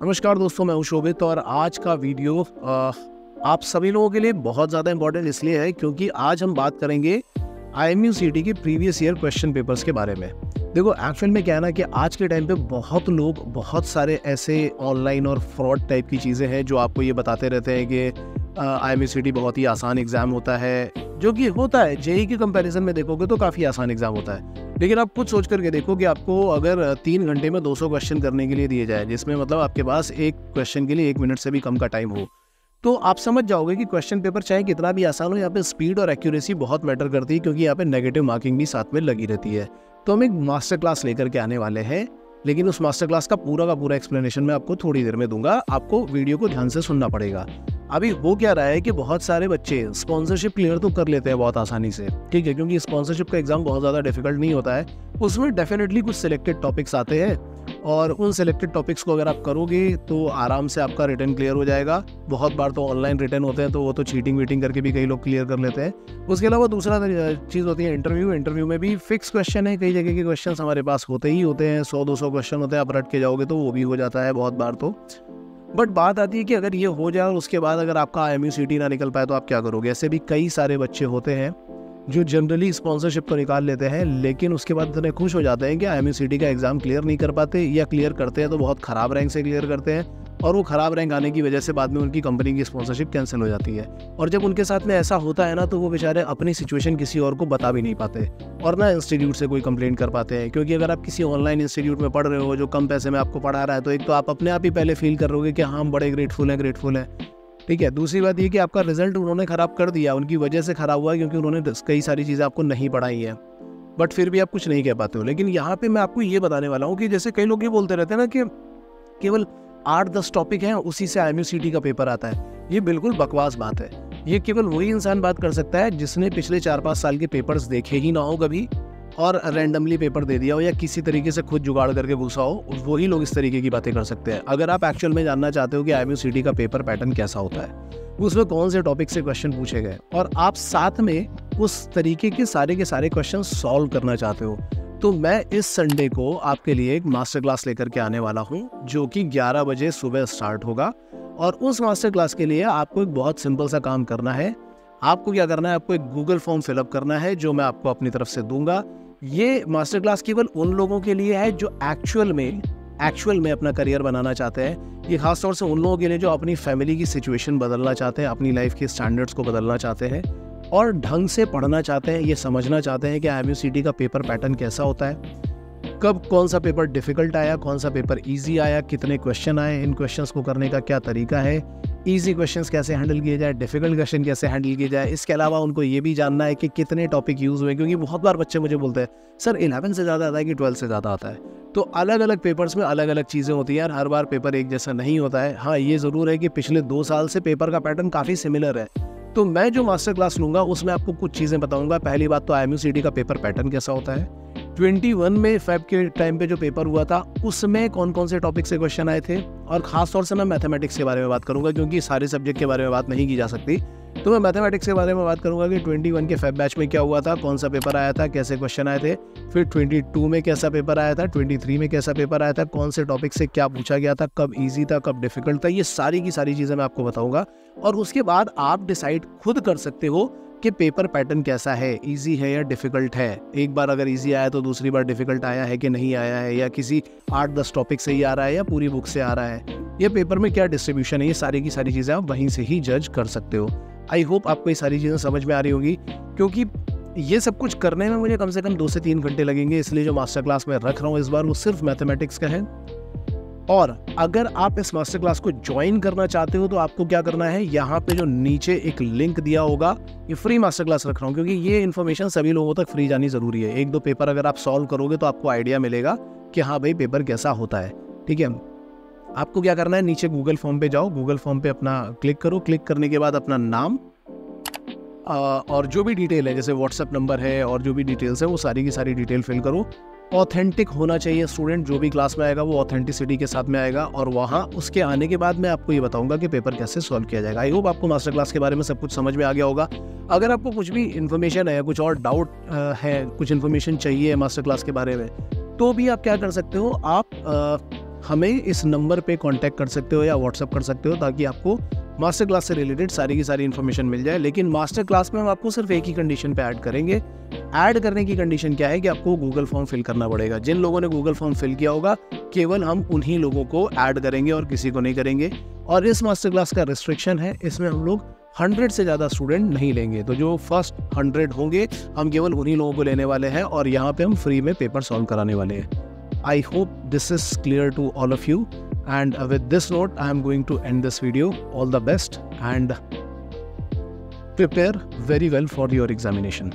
नमस्कार दोस्तों, मैं हूं शोभित और आज का वीडियो आप सभी लोगों के लिए बहुत ज़्यादा इंपॉर्टेंट इसलिए है क्योंकि आज हम बात करेंगे IMU-CET के प्रीवियस ईयर क्वेश्चन पेपर्स के बारे में। देखो, एक्चुअल में क्या है ना कि आज के टाइम पे बहुत लोग बहुत सारे ऐसे ऑनलाइन और फ्रॉड टाइप की चीज़ें हैं जो आपको ये बताते रहते हैं कि IMU-CET बहुत ही आसान एग्ज़ाम होता है, जो कि होता है। जेईई के कंपैरिजन में देखोगे तो काफ़ी आसान एग्ज़ाम होता है, लेकिन आप खुद सोच करके देखो कि आपको अगर 3 घंटे में 200 क्वेश्चन करने के लिए दिए जाए, जिसमें मतलब आपके पास एक क्वेश्चन के लिए 1 मिनट से भी कम का टाइम हो, तो आप समझ जाओगे कि क्वेश्चन पेपर चाहे कितना भी आसान हो, यहाँ पे स्पीड और एक्यूरेसी बहुत मैटर करती है, क्योंकि यहाँ पे नेगेटिव मार्किंग भी साथ में लगी रहती है। तो हम एक मास्टर क्लास लेकर के आने वाले हैं, लेकिन उस मास्टर क्लास का पूरा एक्सप्लेनेशन मैं आपको थोड़ी देर में दूंगा। आपको वीडियो को ध्यान से सुनना पड़ेगा। अभी हो क्या रहा है कि बहुत सारे बच्चे स्पॉन्सरशिप क्लियर तो कर लेते हैं बहुत आसानी से, ठीक है, क्योंकि स्पॉन्सरशिप का एग्जाम बहुत ज़्यादा डिफिकल्ट नहीं होता है। उसमें डेफिनेटली कुछ सिलेक्टेड टॉपिक्स आते हैं और उन सिलेक्टेड टॉपिक्स को अगर आप करोगे तो आराम से आपका रिटर्न क्लियर हो जाएगा। बहुत बार तो ऑनलाइन रिटर्न होते हैं, तो वो तो चीटिंग वीटिंग करके भी कई लोग क्लियर कर लेते हैं। उसके अलावा दूसरा चीज़ होती है इंटरव्यू में भी फिक्स क्वेश्चन है। कई जगह के क्वेश्चन हमारे पास होते ही होते हैं, 100-200 क्वेश्चन होते हैं। आप रट के जाओगे तो वो भी हो जाता है बहुत बार तो। बट बात आती है कि अगर ये हो जाए और उसके बाद अगर आपका IMU-CET ना निकल पाए तो आप क्या करोगे। ऐसे भी कई सारे बच्चे होते हैं जो जनरली स्पॉन्सरशिप तो निकाल लेते हैं, लेकिन उसके बाद इतने खुश हो जाते हैं कि IMU-CET का एग्जाम क्लियर नहीं कर पाते, या क्लियर करते हैं तो बहुत ख़राब रैंक से क्लियर करते हैं, और वो ख़राब रैंक आने की वजह से बाद में उनकी कंपनी की स्पॉन्सरशिप कैंसिल हो जाती है। और जब उनके साथ में ऐसा होता है ना, तो वो बेचारे अपनी सिचुएशन किसी और को बता भी नहीं पाते और ना इंस्टीट्यूट से कोई कंप्लेंट कर पाते हैं। क्योंकि अगर आप किसी ऑनलाइन इंस्टीट्यूट में पढ़ रहे हो जो कम पैसे में आपको पढ़ा रहा है, तो एक तो आप अपने आप ही पहले फील कर रहोगे कि हाँ, हम बड़े ग्रेटफुल हैं, ठीक है। दूसरी बात ये कि आपका रिजल्ट उन्होंने ख़राब कर दिया, उनकी वजह से ख़राब हुआ, क्योंकि उन्होंने कई सारी चीज़ें आपको नहीं पढ़ाई हैं, बट फिर भी आप कुछ नहीं कह पाते हो। लेकिन यहाँ पे मैं आपको ये बताने वाला हूँ कि जैसे कई लोग ये बोलते रहते हैं ना कि केवल 8-10 टॉपिक हैं, उसी से IMU-CET का पेपर आता है। ये बिल्कुल बकवास बात है। ये केवल वही इंसान बात कर सकता है जिसने पिछले 4-5 साल के पेपर्स देखे ही ना हो कभी, और रैंडमली पेपर दे दिया हो, या किसी तरीके से खुद जुगाड़ करके घुसा हो। वही लोग इस तरीके की बातें कर सकते हैं। अगर आप एक्चुअल में जानना चाहते हो कि IMU-CET का पेपर पैटर्न कैसा होता है, उसमें कौन से टॉपिक से क्वेश्चन पूछे गए, और आप साथ में उस तरीके के सारे क्वेश्चन सॉल्व करना चाहते हो, तो मैं इस संडे को आपके लिए एक मास्टर क्लास लेकर के आने वाला हूं, जो कि 11 बजे सुबह स्टार्ट होगा। और उस मास्टर क्लास के लिए आपको एक बहुत सिंपल सा काम करना है। आपको क्या करना है, आपको एक गूगल फॉर्म फिलअप करना है, जो मैं आपको अपनी तरफ से दूंगा। ये मास्टर क्लास केवल उन लोगों के लिए है जो एक्चुअल में अपना करियर बनाना चाहते हैं। ये खास तौर से उन लोगों के लिए जो अपनी फैमिली की सिचुएशन बदलना चाहते हैं, अपनी लाइफ के स्टैंडर्ड्स को बदलना चाहते हैं, और ढंग से पढ़ना चाहते हैं, ये समझना चाहते हैं कि IMU-CET का पेपर पैटर्न कैसा होता है, कब कौन सा पेपर डिफिकल्ट आया, कौन सा पेपर इजी आया, कितने क्वेश्चन आए, इन क्वेश्चंस को करने का क्या तरीका है, इजी क्वेश्चंस कैसे हैंडल किए जाए, डिफिकल्ट क्वेश्चन कैसे हैंडल किए जाए। इसके अलावा उनको ये भी जानना है कि कितने टॉपिक यूज़ हुए, क्योंकि बहुत बार बच्चे मुझे बोलते हैं सर 11 से ज़्यादा आता है कि 12 से ज़्यादा आता है। तो अलग अलग पेपर्स में अलग अलग चीज़ें होती हैं, हर बार पेपर एक जैसा नहीं होता है। हाँ, ये ज़रूर है कि पिछले 2 साल से पेपर का पैटर्न काफ़ी सिमिलर है। तो मैं जो मास्टर क्लास लूँगा उसमें आपको कुछ चीज़ें बताऊँगा। पहली बात तो IMU-CET का पेपर पैटर्न कैसा होता है, 21 में फेब के टाइम पे जो पेपर हुआ था उसमें कौन कौन से टॉपिक से क्वेश्चन आए थे, और ख़ास तौर से मैं मैथमेटिक्स के बारे में बात करूंगा, क्योंकि सारे सब्जेक्ट के बारे में बात नहीं की जा सकती। तो मैं मैथमेटिक्स के बारे में बात करूंगा कि 21 के फेब बैच में क्या हुआ था, कौन सा पेपर आया था, कैसे क्वेश्चन आए थे, फिर 22 में कैसा पेपर आया था, 23 में कैसा पेपर आया था, कौन से टॉपिक से क्या पूछा गया था, कब ईजी था, कब डिफिकल्ट था। ये सारी की सारी चीज़ें मैं आपको बताऊँगा, और उसके बाद आप डिसाइड खुद कर सकते हो कि पेपर पैटर्न कैसा है, इजी है या डिफिकल्ट है। एक बार अगर इजी आया तो दूसरी बार डिफिकल्ट आया है कि नहीं आया है, या किसी 8-10 टॉपिक से ही आ रहा है या पूरी बुक से आ रहा है, ये पेपर में क्या डिस्ट्रीब्यूशन है, ये सारी की सारी चीज़ें आप वहीं से ही जज कर सकते हो। आई होप आपको ये सारी चीज़ें समझ में आ रही होगी, क्योंकि ये सब कुछ करने में मुझे कम से कम 2 से 3 घंटे लगेंगे। इसलिए जो मास्टर क्लास मैं रख रहा हूँ इस बार वो सिर्फ मैथमेटिक्स का है। और अगर आप इस मास्टर क्लास को ज्वाइन करना चाहते हो तो आपको क्या करना है, यहाँ पे जो नीचे एक लिंक दिया होगा, ये फ्री मास्टर क्लास रख रहा हूँ क्योंकि ये इन्फॉर्मेशन सभी लोगों तक फ्री जानी जरूरी है। 1-2 पेपर अगर आप सॉल्व करोगे तो आपको आइडिया मिलेगा कि हाँ भाई पेपर कैसा होता है, ठीक है। आपको क्या करना है, नीचे गूगल फॉर्म पे जाओ, गूगल फॉर्म पे अपना क्लिक करो। क्लिक करने के बाद अपना नाम और जो भी डिटेल है, जैसे व्हाट्सएप नंबर है और जो भी डिटेल्स है, वो सारी की सारी डिटेल फिल करो। ऑथेंटिक होना चाहिए स्टूडेंट, जो भी क्लास में आएगा वो ऑथेंटिसिटी के साथ में आएगा। और वहाँ उसके आने के बाद मैं आपको ये बताऊंगा कि पेपर कैसे सॉल्व किया जाएगा। आई होप आपको मास्टर क्लास के बारे में सब कुछ समझ में आ गया होगा। अगर आपको कुछ भी इन्फॉर्मेशन है, कुछ और डाउट है, कुछ इन्फॉर्मेशन चाहिए मास्टर क्लास के बारे में, तो भी आप क्या कर सकते हो, आप हमें इस नंबर पे कांटेक्ट कर सकते हो या व्हाट्सअप कर सकते हो, ताकि आपको मास्टर क्लास से रिलेटेड सारी की सारी इन्फॉर्मेशन मिल जाए। लेकिन मास्टर क्लास में हम आपको सिर्फ एक ही कंडीशन पे ऐड करेंगे। ऐड करने की कंडीशन क्या है कि आपको गूगल फॉर्म फिल करना पड़ेगा। जिन लोगों ने गूगल फॉर्म फिल किया होगा केवल हम उन्हीं लोगों को ऐड करेंगे और किसी को नहीं करेंगे। और इस मास्टर क्लास का रिस्ट्रिक्शन है, इसमें हम लोग 100 से ज़्यादा स्टूडेंट नहीं लेंगे। तो जो फर्स्ट 100 होंगे हम केवल उन्हीं लोगों को लेने वाले हैं और यहाँ पे हम फ्री में पेपर सॉल्व कराने वाले हैं। I hope this is clear to all of you, and with this note I am going to end this video. All the best and prepare very well for your examination.